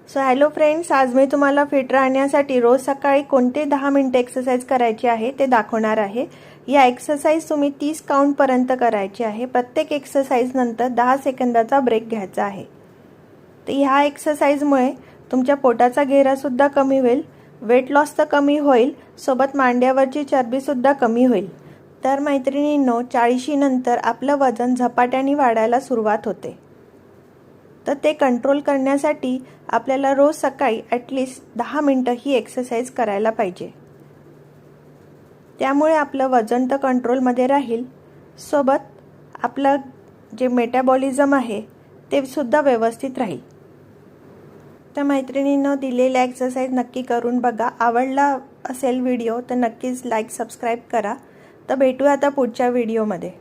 So hello friends, आज मी तुम्हाला fit राहण्यासाठी रोज सकाळी कोणते 10 मिनिटे एक्सरसाइज करायची आहे ते दाखवणार आहे। या एक्सरसाइज तुम्ही 30 काउंट पर्यंत करायची आहे। प्रत्येक एक्सरसाइज नंतर 10 सेकंदाचा ब्रेक घ्यायचा आहे। तर ह्या एक्सरसाइज मुळे तुमच्या पोटाचा घेरा सुद्धा कमी होईल, वेट लॉस तर कमी होईल, सोबत मांड्यावरची चरबी सुद्धा कमी होईल। तर मैत्रिणींनो, 40 नंतर आपलं वजन झपाट्याने वाढायला सुरुवात होते। तर ते कंट्रोल करण्यासाठी आपल्याला रोज सकाळी ॲटलिस्ट 10 मिनिटं ही एक्सरसाइज करायला पाहिजे। त्यामुळे आपलं वजन तर कंट्रोलमध्ये राहील, सोबत आपलं जे मेटाबॉलिझम आहे ते सुद्धा व्यवस्थित राहील। तर मैत्रिणींनो, दिलेल्या एक्सरसाइज नक्की करून बघा। आवडला असेल व्हिडिओ तर नक्कीच लाईक सबस्क्राईब करा। तर भेटूया आता पुढच्या व्हिडिओमध्ये।